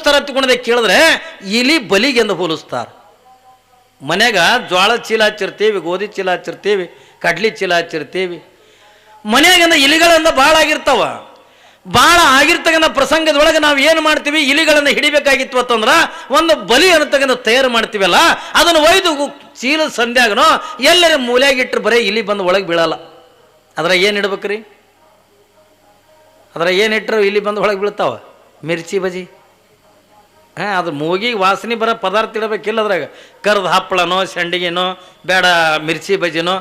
ಹೋಲಿಸ್ತಾರ ತಿಳ್ಕೊಂಡೆ ಕೇಳಿದ್ರೆ ಇಲಿ ಬಲಿಗೆ ಎಂದು ಹೋಲಿಸ್ತಾರೆ. ಮನೆಗ ಜ್ವಾಳ ಚೀಲ ಹಚ್ಚಿರ್ತೀವಿ, ಗೋಧಿ ಚೀಲ ಹಚ್ಚಿರ್ತೀವಿ, ಕಡ್ಲಿ ಚೀಲ ಹಚ್ಚಿರ್ತೀವಿ. ಮನೆಯಾಗಿಂದ ಇಲಿಗಳಿಂದ ಭಾಳ ಆಗಿರ್ತಾವ. ಭಾಳ ಆಗಿರ್ತಕ್ಕಂಥ ಪ್ರಸಂಗದೊಳಗೆ ನಾವು ಏನು ಮಾಡ್ತೀವಿ, ಇಲಿಗಳನ್ನು ಹಿಡಿಬೇಕಾಗಿತ್ತು ಅಂತಂದ್ರೆ ಒಂದು ಬಲಿ ಅನ್ನತಕ್ಕಂಥ ತಯಾರು ಮಾಡ್ತೀವಲ್ಲ, ಅದನ್ನು ಒಯ್ದು ಚೀಲದ ಸಂಧ್ಯಾಗನೋ ಎಲ್ಲರ ಮೂಲೆಯಾಗಿಟ್ಟರೆ ಬರೀ ಇಲಿ ಬಂದು ಒಳಗೆ ಬೀಳಲ್ಲ. ಅದ್ರಾಗ ಏನು ಇಡ್ಬೇಕ್ರಿ? ಅದ್ರಾಗ ಏನು ಇಟ್ಟರು ಇಲಿ ಬಂದು ಒಳಗೆ ಬೀಳ್ತಾವ? ಮಿರ್ಚಿ ಬಜಿ. ಅದು ಮೂಗಿಗೆ ವಾಸನೆ ಬರೋ ಪದಾರ್ಥ ಇಡಬೇಕಿಲ್ಲ. ಅದ್ರಾಗ ಕರ್ದು ಹಪ್ಪಳನೋ ಸಂಡಿಗೆನೋ ಬೇಡ ಮಿರ್ಚಿ ಬಜಿನೋ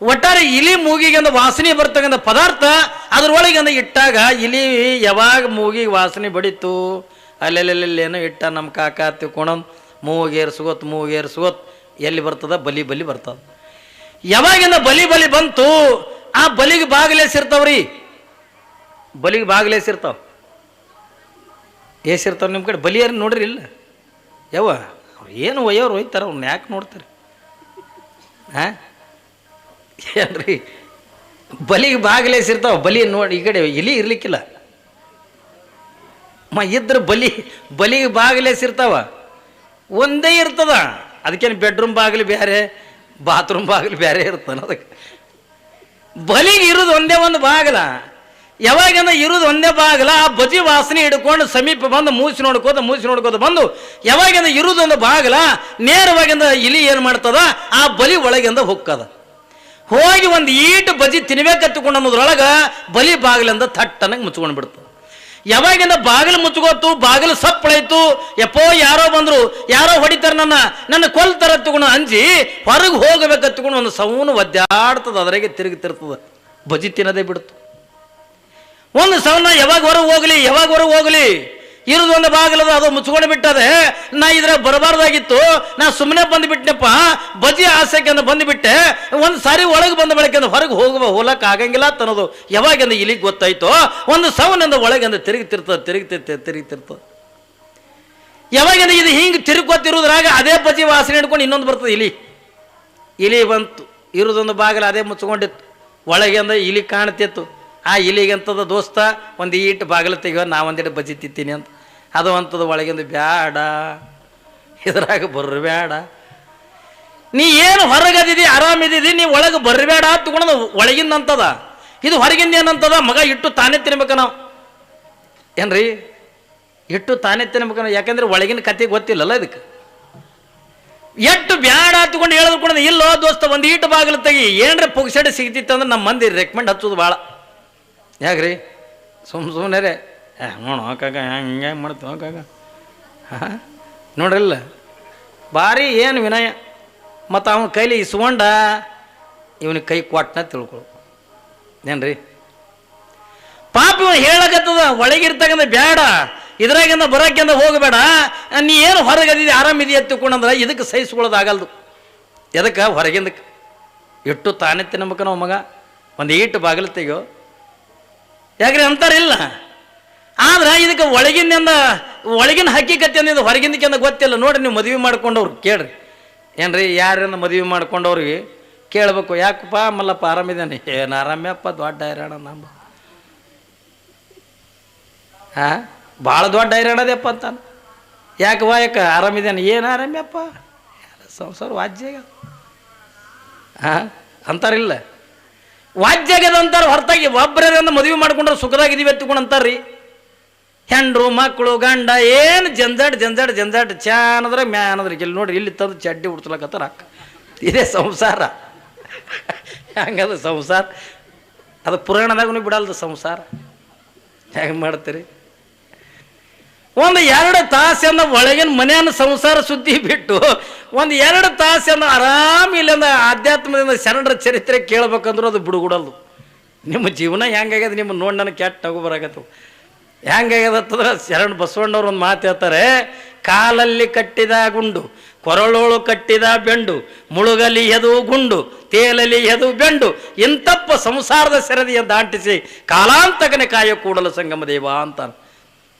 ಒಟ್ಟಾರೆ ಇಲಿ ಮೂಗಿಗೆ ಒಂದು ವಾಸನೆ ಬರ್ತಕ್ಕಂಥ ಪದಾರ್ಥ ಅದ್ರೊಳಗೆ ಒಂದು ಇಟ್ಟಾಗ ಇಲಿ ಯಾವಾಗ ಮೂಗಿಗೆ ವಾಸನೆ ಬಡಿತು ಅಲ್ಲೆಲ್ಲೆಲ್ಲೇನೋ ಇಟ್ಟ ನಮ್ಮ ಕಾಕ ತಿಳ್ಕೊಂಡೊಂದು ಮೂಗೇರ್ಸ್ಕೊತ್ ಎಲ್ಲಿ ಬರ್ತದ ಬಲಿ ಬರ್ತದ. ಯಾವಾಗಿಂದ ಬಲಿ ಬಂತು ಆ ಬಲಿಗೆ ಬಾಗಿಲೇಸಿರ್ತಾವ್ರಿ. ಬಲಿಗೆ ಬಾಗಿಲೇಸಿರ್ತಾವ. ಏಸಿರ್ತಾವ ನಿಮ್ಮ ಕಡೆ ಬಲಿಯಾರ ನೋಡ್ರಿ ಇಲ್ಲ ಯಾವ ಅವ್ರು ಏನು ಒಯ್ಯೋರು ಒಯ್ತಾರ, ಅವ್ರನ್ನ ಯಾಕೆ ನೋಡ್ತಾರೆ? ಏನ್ರಿ ಬಲಿಗೆ ಬಾಗಿಲೇಸಿರ್ತಾವ. ಬಲಿ ನೋಡಿ ಈ ಕಡೆ ಇಲಿ ಇರ್ಲಿಕ್ಕಿಲ್ಲ. ಇದ್ರ ಬಲಿಗೆ ಬಾಗಿಲೇಸಿರ್ತಾವ. ಒಂದೇ ಇರ್ತದ. ಅದಕ್ಕೇನು ಬೆಡ್ರೂಮ್ ಬಾಗಿಲು ಬೇರೆ ಬಾತ್ರೂಮ್ ಬಾಗಿಲು ಬೇರೆ ಇರ್ತಾನ. ಅದಕ್ಕೆ ಬಲಿಗೆ ಇರೋದು ಒಂದೇ ಒಂದು ಬಾಗಿಲ. ಯಾವಾಗಿಂದ ಇರೋದು ಒಂದೇ ಬಾಗಿಲ. ಆ ಬಜಿ ವಾಸನೆ ಹಿಡ್ಕೊಂಡು ಸಮೀಪ ಬಂದು ಮೂಸಿ ನೋಡ್ಕೋತ ಬಂದು ಯಾವಾಗಿಂದ ಇರೋದೊಂದು ಬಾಗಿಲ ನೇರವಾಗಿಂದ ಇಲಿ ಏನು ಮಾಡ್ತದ, ಆ ಬಲಿ ಒಳಗಿಂದ ಹೊಕ್ಕದ. ಹೋಗಿ ಒಂದು ಈಟು ಬಜಿ ತಿನ್ಬೇಕತ್ತುಕೊಂಡು ಅನ್ನೋದ್ರೊಳಗೆ ಬಲಿ ಬಾಗಿಲಿಂದ ಥಟ್ಟನಾಗಿ ಮುಚ್ಕೊಂಡು ಬಿಡ್ತದೆ. ಯಾವಾಗಿಂದ ಬಾಗಿಲು ಮುಚ್ಕೋತು, ಬಾಗಿಲು ಸಪ್ಪಳಾಯ್ತು, ಎಪ್ಪೋ ಯಾರೋ ಬಂದರು, ಯಾರೋ ಹೊಡಿತಾರೆ, ನನ್ನ ಕೊಲ್ತಾರ ತಗೊಂಡು ಅಂಜಿ ಹೊರಗೆ ಹೋಗಬೇಕತ್ತುಕೊಂಡು ಒಂದು ಸೌನು ಒದ್ದಾಡ್ತದೆ. ಅದರಾಗೆ ತಿರುಗ್ತಿರ್ತದೆ. ಬಜಿ ತಿನ್ನೋದೇ ಬಿಡ್ತು. ಒಂದು ಸೌನ ಯಾವಾಗ ಹೊರಗೆ ಹೋಗಲಿ ಇರೋದು ಒಂದು ಬಾಗಿಲದ, ಅದು ಮುಚ್ಕೊಂಡು ಬಿಟ್ಟದೆ. ನಾ ಇದ್ರ ಬರಬಾರ್ದಾಗಿತ್ತು, ನಾ ಸುಮ್ಮನೆ ಬಂದುಬಿಟ್ಟೆಪ್ಪ, ಬಜಿ ಆಸೆಗೆ ಬಂದುಬಿಟ್ಟೆ. ಒಂದು ಸಾರಿ ಒಳಗೆ ಬಂದ ಬೆಳಗ್ಗೆ ಹೊರಗೆ ಹೋಗಕ್ಕೆ ಆಗಂಗಿಲ್ಲ ಅನ್ನೋದು ಯಾವಾಗಿಂದ ಇಲಿಗೆ ಗೊತ್ತಾಯ್ತು. ಒಂದು ಸೌನಿಂದ ಒಳಗಿಂದ ತಿರುಗ್ತಿರ್ತದೆ. ಯಾವಾಗಿಂದ ಇದು ಹಿಂಗೆ ತಿರುಗೋತಿರೋದ್ರಾಗ ಅದೇ ಬಜಿ ವಾಸನೆ ಹಿಡ್ಕೊಂಡು ಇನ್ನೊಂದು ಬರ್ತದೆ ಇಲಿ ಬಂತು. ಇರೋದೊಂದು ಬಾಗಿಲು ಅದೇ ಮುಚ್ಕೊಂಡಿತ್ತು. ಒಳಗಿಂದ ಇಲಿ ಕಾಣ್ತಿತ್ತು. ಆ ಇಲಿಗಂತದ ದೋಸ್ತ ಒಂದು ಈಟು ಬಾಗಿಲು ತೆಗಿಯೋ, ನಾ ಒಂದಿಟ್ಟು ಬಜಿ ತಿಂತೀನಿ ಅಂತ. ಅದು ಅಂತದ ಒಳಗಿಂದ ಬ್ಯಾಡ, ಇದ್ರಾಗ ಬರಬೇಡ, ನೀ ಏನು ಹೊರಗದಿದಿ ಆರಾಮಿದ್ದೀವಿ, ನೀ ಒಳಗೆ ಬರಬೇಡ ತಗೊಂಡು ಒಳಗಿಂದ ಅಂತದ. ಇದು ಹೊರಗಿಂದ ಏನಂತದ, ಮಗ ಇಟ್ಟು ತಾನೇ ತಿನ್ಬೇಕ ನಾವು ಏನ್ರಿ, ಇಟ್ಟು ತಾನೇ ತಿನ್ಬೇಕ ನಾವು. ಯಾಕಂದ್ರೆ ಒಳಗಿನ ಕತೆ ಗೊತ್ತಿಲ್ಲಲ್ಲ ಇದಕ್ಕೆ. ಎಷ್ಟು ಬ್ಯಾಡ ತಗೊಂಡು ಹೇಳಿದ್ಕೊಂಡ, ಇಲ್ಲೋ ದೋಸ್ತ ಒಂದು ಈಟು ಬಾಗಿಲು ತೆಗಿ, ಏನ್ರಿ ಪುಗ್ಸೆಡ್ ಸಿಗ್ತಿತ್ತು ಅಂದ್ರೆ ನಮ್ಮ ಮಂದಿ ರೆಕಮೆಂಡ್ ಹಚ್ಚೋದು ಭಾಳ. ಯಾಕ್ರಿ ಸುಮ್ಮನೆ ರೇ ನೋಡು ಕಾಕ ಹಿಂಗೆ ಮಾಡ್ತೀವಿ ಕಾಕ. ನೋಡ್ರಿಲ್ಲ ಭಾರಿ ಏನು ವಿನಯ. ಮತ್ತು ಅವನ ಕೈಲಿ ಇಸ್ಕೊಂಡ ಇವನಿಗೆ ಕೈ ಕೊಟ್ಟನ ತಿಳ್ಕೊಳ್ಳು ಏನ್ರಿ. ಪಾಪ ಇವ ಹೇಳಕತ್ತದ ಒಳಗಿರ್ತಕ್ಕಂಥ ಬ್ಯಾಡ, ಇದ್ರಾಗಿಂದ ಬರೋಕ್ಕಿಂದ ಹೋಗಬೇಡ, ನೀ ಏನು ಹೊರಗದಿದೆ ಆರಾಮಿದೆಯಾ ತಿಳ್ಕೊಂಡಂದ್ರೆ ಇದಕ್ಕೆ ಸಹಿಸ್ಕೊಳ್ಳೋದಾಗಲ್ದು. ಎದಕ್ಕೆ ಹೊರಗಿಂದಕ್ಕೆ ಇಟ್ಟು ತಾನೇ ತಿನ್ನಬೇಕು ನಾವು ಮಗ, ಒಂದು ಈಟು ಬಾಗಿಲು ತೆಗೋ. ಯಾಕ್ರಿ ಅಂತಾರಿಲ್ಲ. ಆದ್ರೆ ಇದಕ್ಕೆ ಒಳಗಿನ ಹಕ್ಕಿಕತ್ತೆ ಅಂದಿದ್ದು ಹೊರಗಿಂದಕ್ಕಿಂತ ಗೊತ್ತಿಲ್ಲ. ನೋಡ್ರಿ ನೀವು ಮದುವೆ ಮಾಡ್ಕೊಂಡವ್ರು ಕೇಳ್ರಿ ಏನ್ರಿ, ಯಾರನ್ನ ಮದುವೆ ಮಾಡ್ಕೊಂಡವ್ರಿಗೆ ಕೇಳಬೇಕು, ಯಾಕಪ್ಪ ಮಲ್ಲಪ್ಪ ಆರಾಮಿದ್ದಾನೆ? ಏನು ಆರಾಮ್ಯಪ್ಪ, ದೊಡ್ಡ ಹೈರಾಣ ನಮ್ಮ ಭಾಳ ದೊಡ್ಡ ಹೈರಾಣದಪ್ಪ ಅಂತಾನೆ. ಯಾಕೆ ಆರಾಮಿದ್ದಾನೆ? ಏನು ಆರಾಮ್ಯಪ್ಪ, ಸಂಸಾರ ವಾಜ್ಯ ಅಂತಾರಿಲ್ಲ. ವಾಜ್ಯಾಗ್ಯದ ಅಂತಾರೆ ಹೊರತಾಗಿ ಒಬ್ಬರಿಂದ ಮದುವೆ ಮಾಡ್ಕೊಂಡ್ರೆ ಸುಖದಾಗಿದ್ದೀವಿ ಎತ್ತುಕೊಂಡು ಅಂತಾರ್ರಿ. ಹೆಂಡ್ರು ಮಕ್ಕಳು ಗಂಡ ಏನು ಜಂಜಾಟ್ ಚಾನದ್ರೆ ಮ್ಯಾನದ್ರೆ ಇಲ್ಲಿ ನೋಡ್ರಿ, ಇಲ್ಲಿ ತಂದು ಚಡ್ಡಿ ಉಡ್ಸ್ಲಕತ್ತಾರ ಅಕ್ಕ. ಇದೇ ಸಂಸಾರ. ಹೆಂಗದ ಸಂಸಾರ? ಅದು ಪುರಾಣದಾಗೂ ಬಿಡಲ್ದು ಸಂಸಾರ. ಹೆಂಗೆ ಮಾಡ್ತೀರಿ? ಒಂದು 2 ತಾಸನ್ನ ಒಳಗಿನ ಮನೆಯನ್ನು ಸಂಸಾರ ಸುದ್ದಿ ಬಿಟ್ಟು ಒಂದು 2 ತಾಸನ್ನ ಆರಾಮ ಇಲ್ಲಿಂದ ಆಧ್ಯಾತ್ಮದಿಂದ ಶರಣರ ಚರಿತ್ರೆ ಕೇಳ್ಬೇಕಂದ್ರೂ ಅದು ಬಿಡುಗುಡಲ್ದು. ನಿಮ್ಮ ಜೀವನ ಹೆಂಗಾಗ್ಯದ ನಿಮ್ಮ ನೋಡಿ ನನಗೆ ಕೆಟ್ಟ ನಗು ಬರಾಕತ್ತವು. ಹೆಂಗಾಗ್ಯದತ್ತಂದ್ರೆ ಶರಣ ಬಸವಣ್ಣವ್ರು ಒಂದು ಮಾತು ಹೇಳ್ತಾರೆ, ಕಾಲಲ್ಲಿ ಕಟ್ಟಿದ ಗುಂಡು, ಕೊರಳೋಳು ಕಟ್ಟಿದ ಬೆಂಡು, ಮುಳುಗಲಿ ಎದು ಗುಂಡು, ತೇಲಲಿ ಎದು ಬೆಂಡು, ಇಂತಪ್ಪ ಸಂಸಾರದ ಸೆರದಿಯ ದಾಟಿಸಿ ಕಾಲಾಂತಕನೆ ಕಾಯೋ ಕೂಡಲ ಸಂಗಮ ದೇವ ಅಂತಾನೆ.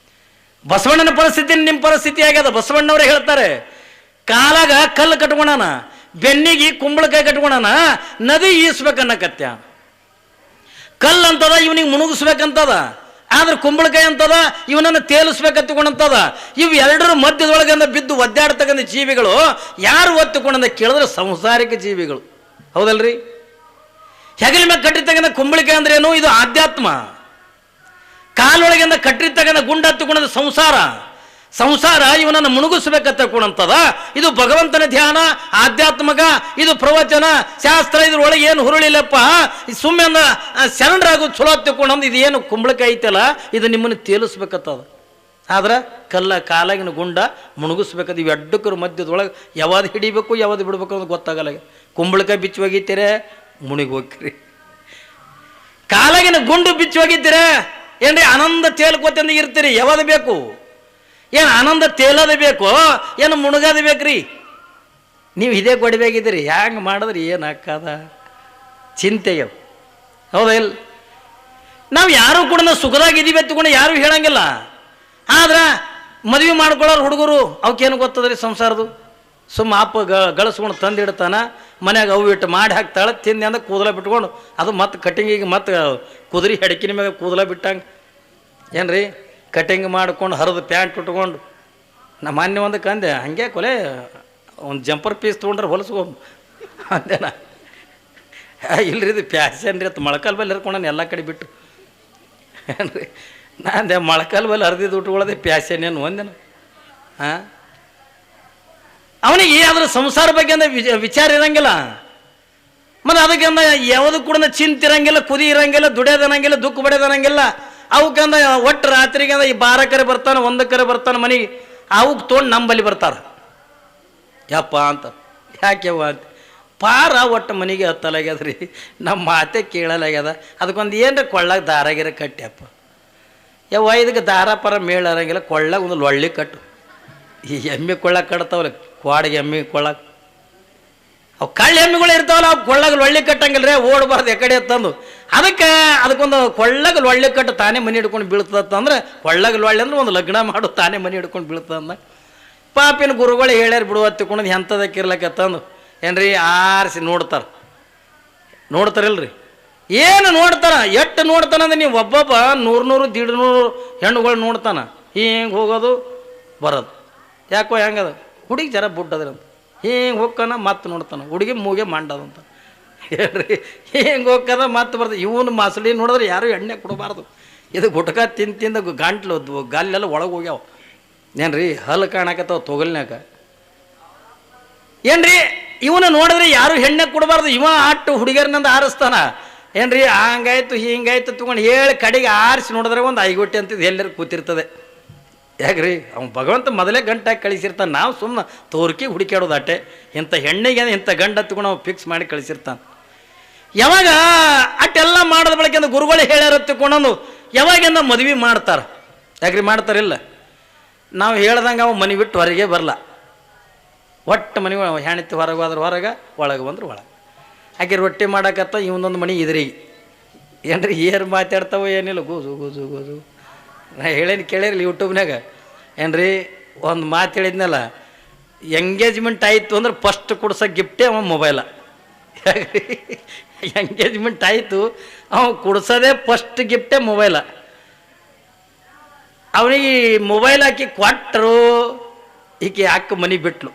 ಬಸವಣ್ಣನ ಪರಿಸ್ಥಿತಿ ನಿಮ್ಮ ಪರಿಸ್ಥಿತಿ ಆಗ್ಯದ. ಬಸವಣ್ಣವ್ರೆ ಹೇಳ್ತಾರೆ, ಕಾಲಾಗ ಕಲ್ಲು ಕಟ್ಕೊಳಣ, ಬೆನ್ನಿಗೆ ಕುಂಬಳಕಾಯಿ ಕಟ್ಕೊಳಣ, ನದಿ ಈಸ್ಬೇಕನ್ನಕತ್ಯ. ಕಲ್ಲಂತದ ಇವನಿಗೆ ಮುಣುಗಿಸ್ಬೇಕಂತದ. ಆದ್ರೆ ಕುಂಬಳಕಾಯಿ ಅಂತದ ಇವನನ್ನು ತೇಲಿಸ್ಬೇಕತ್ತಕೊಂಡಂತದ. ಇವು ಎರಡರ ಮಧ್ಯದೊಳಗಂದ ಬಿದ್ದು ಒದ್ದಾಡ್ತಕ್ಕಂಥ ಜೀವಿಗಳು ಯಾರು ಒತ್ತುಕೊಂಡಂದ ಕೇಳಿದ್ರೆ ಸಂಸಾರಿಕ ಜೀವಿಗಳು. ಹೌದಲ್ರಿ? ಹೆಗಲ ಮ್ಯಾಗ ಕಟ್ಟಿರ್ತಕ್ಕಂಥ ಕುಂಬಳಕಾಯಿ ಅಂದ್ರೆ ಏನು? ಇದು ಆಧ್ಯಾತ್ಮ. ಕಾಲೊಳಗಿಂದ ಕಟ್ಟಿರ್ತಕ್ಕಂಥ ಗುಂಡ ಹತ್ತುಕೊಂಡದ ಸಂಸಾರ. ಸಂಸಾರ ಇವನನ್ನು ಮುಣುಗಿಸ್ಬೇಕತ್ತಕೊಂಡಂತದ. ಇದು ಭಗವಂತನ ಧ್ಯಾನ, ಆಧ್ಯಾತ್ಮಕ, ಇದು ಪ್ರವಚನ, ಶಾಸ್ತ್ರ. ಇದ್ರೊಳಗೆ ಏನು ಹುರುಳಿಲ್ಲಪ್ಪ, ಸುಮ್ಮನೆ ಶರಣರಾಗೋದು ಚಲೋ ಹತ್ತಕೊಂಡಂದು. ಇದು ಏನು ಕುಂಬಳಕಾಯಿ ಐತಲ್ಲ, ಇದು ನಿಮ್ಮನ್ನು ತೇಲಿಸ್ಬೇಕತ್ತದ. ಆದ್ರೆ ಕಾಲಾಗಿನ ಗುಂಡ ಮುಣುಗಿಸ್ಬೇಕದು. ಇವು ಎಡ್ಡಕ್ಕರ ಮಧ್ಯದೊಳಗೆ ಯಾವ್ದು ಹಿಡಿಬೇಕು ಯಾವ್ದು ಬಿಡ್ಬೇಕು ಅನ್ನೋದು ಗೊತ್ತಾಗಲ್ಲ. ಕುಂಬಳಕಾಯಿ ಬಿಚ್ಚಿ ಹೋಗಿತೀರ, ಮುಣಿಗೆ ಹೋಗ್ರಿ. ಕಾಲಾಗಿನ ಗುಂಡು ಬಿಚ್ಚಿ ಹೋಗಿದ್ದೀರ ಏನ್ರಿ, ಆನಂದ ತೇಲ್ಕೋತಂದ ಇರ್ತೀರಿ. ಯಾವ್ದು ಬೇಕು? ಏನು ಆನಂದ ತೇಲೋದು ಬೇಕು, ಏನು ಮುಣುಗೋದು ಬೇಕ್ರಿ? ನೀವು ಇದೇ ಕೊಡಬೇಕಿದ್ದೀರಿ. ಹ್ಯಾಂಗೆ ಮಾಡಿದ್ರಿ ಏನು ಹಾಕದ ಚಿಂತೆಗೆ. ಹೌದಾ ಇಲ್ಲ? ನಾವು ಯಾರು ಕೂಡ ಸುಖದಾಗಿದ್ದೀವಿ ಎತ್ತುಕೊಂಡು ಯಾರು ಹೇಳಂಗಿಲ್ಲ. ಆದ್ರೆ ಮದುವೆ ಮಾಡ್ಕೊಳ್ಳೋರು ಹುಡುಗರು ಅವಕ್ಕೇನು ಗೊತ್ತದ್ರಿ ಸಂಸಾರದು? ಸುಮ್ಮ ಅಪ್ಪ ಗಳಿಸ್ಕೊಂಡು ತಂದಿಡ್ತಾನ, ಮನ್ಯಾಗ ಅವು ಇಟ್ಟು ಮಾಡಿ ಹಾಕ್ತಾಳೆ, ತಿಂದು ಅಂದ್ರೆ ಕೂದಲ ಬಿಟ್ಕೊಂಡು ಅದು ಮತ್ತೆ ಕಟಿಂಗಿಗೆ ಮತ್ತೆ ಕುದುರೆ ಹೆಡಕಿನ ಮ್ಯಾಗ ಕೂದಲ ಬಿಟ್ಟಂಗೆ ಏನ್ರಿ, ಕಟಿಂಗ್ ಮಾಡ್ಕೊಂಡು ಹರಿದು ಪ್ಯಾಂಟ್ ಉಟ್ಕೊಂಡು. ನಮ್ಮ ಮಾನ್ಯ ಒಂದಕ್ಕೆ ಅಂದೆ, ಹಂಗೆ ಕೊಲೆ ಒಂದು ಜಂಪರ್ ಪೀಸ್ ತೊಗೊಂಡ್ರೆ ಹೊಲಸ್ಕೊ ಅಂದೇನ. ಇಲ್ರಿ ಇದು ಪ್ಯಾಶನ್ ರೀ, ಅದು ಮೊಳಕಾಲ್ ಬಲ್ಲಿ ಹರ್ಕೊಂಡು ಎಲ್ಲ ಕಡೆ ಬಿಟ್ಟು ಏನ್ರಿ. ನಾಂದೆ ಮೊಳಕಾಲ್ ಬಲ್ಲಿ ಹರಿದಿದ್ದು ಉಟ್ಕೊಳ್ಳೋದೆ ಪ್ಯಾಶನ್ ಏನು ಒಂದೇನ? ಹಾಂ, ಅವನಿಗೆ ಅದ್ರ ಸಂಸಾರ ಬಗ್ಗೆ ಅಂದ ವಿಚಾರ ಇರಂಗಿಲ್ಲ. ಮತ್ತು ಅದಕ್ಕೆ ಅಂದ ಯಾವುದು ಕೂಡ ಚಿಂತಿರಂಗಿಲ್ಲ, ಕುದಿ ಇರಂಗಿಲ್ಲ, ದುಡಿಯೋದನಂಗಿಲ್ಲ, ದುಃಖ ಬಡಿಯೋದನಂಗಿಲ್ಲ. ಅವಕ್ಕಂದ ಒಟ್ಟು ರಾತ್ರಿಗೆ ಅಂದ ಈ 12 ಕರೆ ಬರ್ತಾನೆ, 1 ಕರೆ ಬರ್ತಾನೆ ಮನೆಗೆ. ಅವಕ್ಕೆ ತೊಗೊಂಡು ನಂಬಲ್ಲಿ ಬರ್ತಾರೆ. ಯಪ್ಪ ಅಂತ, ಯಾಕೆವ್ವ ಅಂತ. ಪಾರ ಒಟ್ಟು ಮನೆಗೆ ಹತ್ತಲಾಗ್ಯದ್ರಿ, ನಮ್ಮ ಮಾತೆ ಕೇಳಲಾಗ್ಯದ. ಅದಕ್ಕೊಂದು ಏನರ ಕೊಳ್ಳಾಗ ದಾರಾಗಿರ ಕಟ್ಟ್ಯಪ್ಪ. ಯವ್ವ ಇದಕ್ಕೆ ದಾರ ಪರ ಮೇಳರಂಗಿಲ್ಲ, ಕೊಳ್ಳಾಗ ಒಂದು ಲೊಳ್ಳಿ ಕಟ್ಟು. ಈ ಎಮ್ಮೆ ಕೊಳ್ಳಾಗ ಕಟ್ತಾವಲ್ಲ, ಕ್ವಾಡಿಗೆ ಎಮ್ಮೆ ಕೊಳ್ಳಾಗ ಅವು ಕಳ್ಳ ಎಮ್ಮೆಗಳು ಇರ್ತಾವಲ್ಲ, ಅವು ಕೊಳ್ಳಾಗ ಲೊಳ್ಳಿ ಕಟ್ಟಂಗಿಲ್ಲ ರೀ, ಓಡಬಾರ್ದು ಎಕಡೆ ತಂದು. ಅದಕ್ಕೊಂದು ಕೊಳ್ಳಾಗ ಲೊಳ್ಳಿ ಕಟ್ಟು ತಾನೇ ಮನೆ ಹಿಡ್ಕೊಂಡು ಬೀಳ್ತದಂದ್ರೆ, ಕೊಳ್ಳಾಗ ಲೊಳ್ಳಿ ಅಂದ್ರೆ ಒಂದು ಲಗ್ನ ಮಾಡು ತಾನೇ ಮನೆ ಹಿಡ್ಕೊಂಡು ಬೀಳ್ತದಂದ. ಪಾಪಿನ ಗುರುಗಳು ಹೇಳ್ಯಾರ ಬಿಡುವ ತಿಳ್ಕೊಂಡು ಎಂಥದಕ್ಕೆ ಇರ್ಲಕ್ಕ ತಂದು ಏನ್ರಿ ಆರಿಸಿ ನೋಡ್ತಾರಿಲ್ರಿ. ಏನು ನೋಡ್ತಾನ, ಎಷ್ಟು ನೋಡ್ತಾನಂದ್ರೆ ನೀವು ಒಬ್ಬೊಬ್ಬ 100 150 ಹೆಣ್ಣುಗಳು ನೋಡ್ತಾನ. ಹಿಂಗೆ ಹೋಗೋದು ಬರೋದು. ಯಾಕೋ ಹೆಂಗದ ಹುಡುಗಿ ಜರ ಬುಡ್ಡದ್ರಂತ, ಹಿಂಗೆ ಹೋಗ್ಕನ ಮತ್ತೆ ನೋಡ್ತಾನೆ. ಹುಡುಗಿ ಮೂಗೆ ಮಂಡದಂತ ಹೇಳ್ರಿ, ಹಿಂಗೆ ಹೋಗ್ಕದ ಮತ್ತೆ ಬರ್ತದೆ. ಇವನು ಮಸಳಿ ನೋಡಿದ್ರೆ ಯಾರು ಎಣ್ಣೆ ಕೊಡಬಾರ್ದು. ಇದು ಗುಟ್ಕ ತಿಂದ ಗಂಟ್ಲು ಗಾಲೆಲ್ಲ ಒಳಗೆ ಹೋಗ್ಯಾವ ಏನ್ರಿ, ಹಲ್ಲು ಕಾಣಕತ್ತವ ತೊಗಲ್ನ್ಯಾಗ ಏನ್ರಿ. ಇವನು ನೋಡಿದ್ರೆ ಯಾರು ಎಣ್ಣೆ ಕೊಡಬಾರ್ದು. ಇವ ಅಟ್ಟು ಹುಡುಗಿಯರ್ನಂದು ಆರಿಸ್ತಾನ ಏನ್ರಿ. ಹಂಗಾಯ್ತು ಹಿಂಗಾಯ್ತು ತಗೊಂಡು ಹೇಳಿ ಕಡೆಗೆ ಆರಿಸಿ ನೋಡಿದ್ರೆ ಒಂದು ಐಗೊಟ್ಟೆ ಅಂತಿದ್ದು ಎಲ್ಲರೂ ಕೂತಿರ್ತದೆ. ಯಾಕ್ರಿ, ಅವ್ನು ಭಗವಂತ ಮೊದಲೇ ಗಂಟಾಗಿ ಕಳಿಸಿರ್ತಾನೆ. ನಾವು ಸುಮ್ಮನೆ ತೋರ್ಕಿ ಹುಡುಕಾಡೋದು ಅಟ್ಟೆ. ಇಂಥ ಹೆಣ್ಣಿಗೆ ಇಂಥ ಗಂಡ ಹತ್ಕೊಂಡು ನಾವು ಫಿಕ್ಸ್ ಮಾಡಿ ಕಳಿಸಿರ್ತಾನೆ. ಯಾವಾಗ ಅಟ್ಟೆಲ್ಲ ಮಾಡಿದ ಬಳಕೆ ಅಂದ್ರೆ ಗುರುಗಳು ಹೇಳ್ಯಾರ ತಿಳ್ಕೊಂಡು ಯಾವಾಗಿಂದ ಮದುವೆ ಮಾಡ್ತಾರೆ. ಯಾಕ್ರಿ ಮಾಡ್ತಾರಿಲ್ಲ? ನಾವು ಹೇಳ್ದಂಗೆ ಅವ ಮನೆ ಬಿಟ್ಟು ಹೊರಗೆ ಬರಲ್ಲ. ಒಟ್ಟು ಮನೆ ಹೆಣ್ತಿ ಹೊರಗೆ ಹೋದ್ರೆ ಹೊರಗೆ, ಒಳಗೆ ಬಂದ್ರೆ ಒಳಗೆ. ಆಕೆ ರೊಟ್ಟಿ ಮಾಡಕತ್ತ ಇವನೊಂದು ಮನೆ ಇದ್ರಿಗೆ ಏನ್ರಿ ಏರು ಮಾತಾಡ್ತಾವೋ ಏನಿಲ್ಲ, ಗೋಜು ಗೋಜು ಗೋಜು. ನಾ ಹೇಳೇನು ಕೇಳಿರಲಿ ಯೂಟ್ಯೂಬ್ನಾಗ ಏನ್ರಿ, ಒಂದು ಮಾತು ಹೇಳಿದ್ನಲ್ಲ, ಎಂಗೇಜ್ಮೆಂಟ್ ಆಯಿತು ಅಂದ್ರೆ ಫಸ್ಟ್ ಕೊಡ್ಸೋ ಗಿಫ್ಟೇ ಅವ ಮೊಬೈಲ. ಎಂಗೇಜ್ಮೆಂಟ್ ಆಯಿತು, ಅವ ಕೊಡ್ಸೋದೇ ಫಸ್ಟ್ ಗಿಫ್ಟೇ ಮೊಬೈಲ. ಅವನಿಗೆ ಮೊಬೈಲ್ ಹಾಕಿ ಕೊಟ್ಟರು, ಈಕೆ ಅಕ್ಕ ಮನೆ ಬಿಟ್ಲು.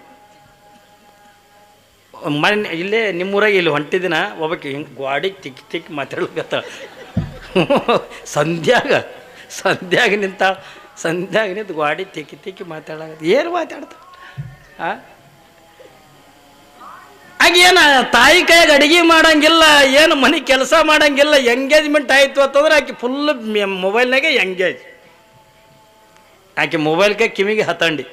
ಮನೆ ಇಲ್ಲೇ ನಿಮ್ಮೂರಾಗ ಇಲ್ಲಿ ಹೊಂಟಿದಿನ ಒಬ್ಬಕ್ಕೆ ಹಿಂಗೆ ಗಾಡಿಗೆ ತಿಕ್ಕಿ ಮಾತಾಡ್ಲಿಕ್ಕತ್ತ. ಸಂಧ್ಯಾಗ ನಿಂತು ಗಾಡಿ ತಿಕ್ಕಿ ಮಾತಾಡೋದು ಏನು ಮಾತಾಡ್ತಾವ. ಆಗೇನು ತಾಯಿ ಕೈಯಾಗ ಅಡುಗೆ ಮಾಡಂಗಿಲ್ಲ, ಏನು ಮನೆ ಕೆಲಸ ಮಾಡಂಗಿಲ್ಲ. ಎಂಗೇಜ್ಮೆಂಟ್ ಆಯಿತು ಅಂತಂದ್ರೆ ಆಕೆ ಫುಲ್ ಮೊಬೈಲ್ನಾಗೆ ಎಂಗೇಜ್. ಆಕೆ ಮೊಬೈಲ್ಗೆ ಕಿವಿಗೆ ಹತ್ತಂಡಿ.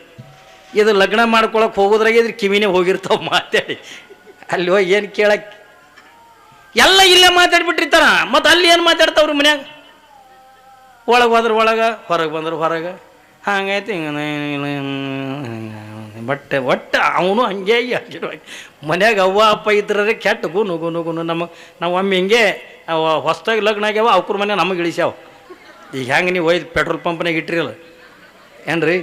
ಇದು ಲಗ್ನ ಮಾಡ್ಕೊಳಕ್ಕೆ ಹೋಗೋದ್ರಾಗೆ ಇದ್ರ ಕಿವಿನೇ ಹೋಗಿರ್ತಾವ ಮಾತಾಡಿ. ಅಲ್ಲಿ ಹೋಗಿ ಏನು ಕೇಳಕ್ಕೆ ಎಲ್ಲ ಇಲ್ಲೇ ಮಾತಾಡ್ಬಿಟ್ಟಿರ್ತಾರ. ಮತ್ತು ಅಲ್ಲಿ ಏನು ಮಾತಾಡ್ತಾವ್ರಿ ಮನ್ಯಾಗ? ಒಳಗೆ ಹೋದ್ರೆ ಒಳಗೆ, ಹೊರಗೆ ಬಂದ್ರೆ ಹೊರಗೆ. ಹಂಗಾಯ್ತು ಹಿಂಗೆ ಬಟ್ಟೆ ಒಟ್ಟು ಅವನು ಹಂಗೆ ಮನ್ಯಾಗ ಅವ್ವ ಅಪ್ಪ ಇದ್ರೆ ಕೆಟ್ಟ ಗುನು ನಾವು ಒಮ್ಮೆ ಹಿಂಗೆ ಹೊಸ್ದಾಗಿ ಲಗ್ನ ಆಗ್ಯಾವ, ಅವ್ರ ಮನೆ ನಮಗೆ ಇಳಿಸ್ಯಾವ. ಈಗ ಹೆಂಗೆ ನೀವು ಒಯ್ದು ಪೆಟ್ರೋಲ್ ಪಂಪ್ನಾಗ ಇಟ್ಟಿರಲ್ಲ ಏನ್ರಿ,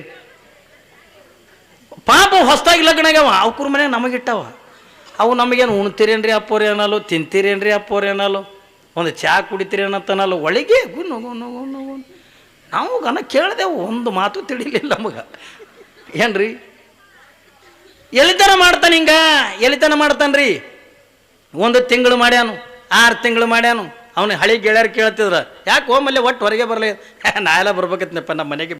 ಪಾಪ ಹೊಸ್ದಾಗಿ ಲಗ್ನ ಆಗ್ಯಾವ, ಅವ್ರ ಮನೆ ನಮಗಿಟ್ಟವ. ಅವು ನಮಗೇನು ಉಣ್ತೀರೇನ್ರಿ ಅಪ್ಪೋರು ಏನಲ್ಲ, ತಿಂತೀರೇನ್ರಿ ಅಪ್ಪೋರು ಏನಲ್ಲ, ಒಂದು ಚಹಾ ಕುಡಿತೀರಿ ಏನತ್ತನಲ್ಲ, ಒಳಗೆ ಗುನು ನಾವು ಗನ ಕೇಳ್ದೆವು, ಒಂದು ಮಾತು ತಿಳಿಲಿಲ್ಲ ನಮಗೆ. ಏನ್ರಿ ಎಲಿತನ ಮಾಡ್ತಾನೆ, ಹಿಂಗ ಎಲಿತನ ಮಾಡ್ತಾನ್ರಿ. 1 ತಿಂಗಳು ಮಾಡ್ಯಾನು, 6 ತಿಂಗಳು ಮಾಡ್ಯಾನು. ಅವನು ಹಳಿ ಗೆಳೆಯರು ಕೇಳ್ತಿದ್ರ, ಯಾಕೆ ಹೋಮಲ್ಲಿ ಒಟ್ಟು ಹೊರಗೆ ಬರಲಿ, ನಾ ಎಲ್ಲ ಬರ್ಬೇಕತ್ನಪ್ಪ ನಮ್ಮ ಮನೆಗೆ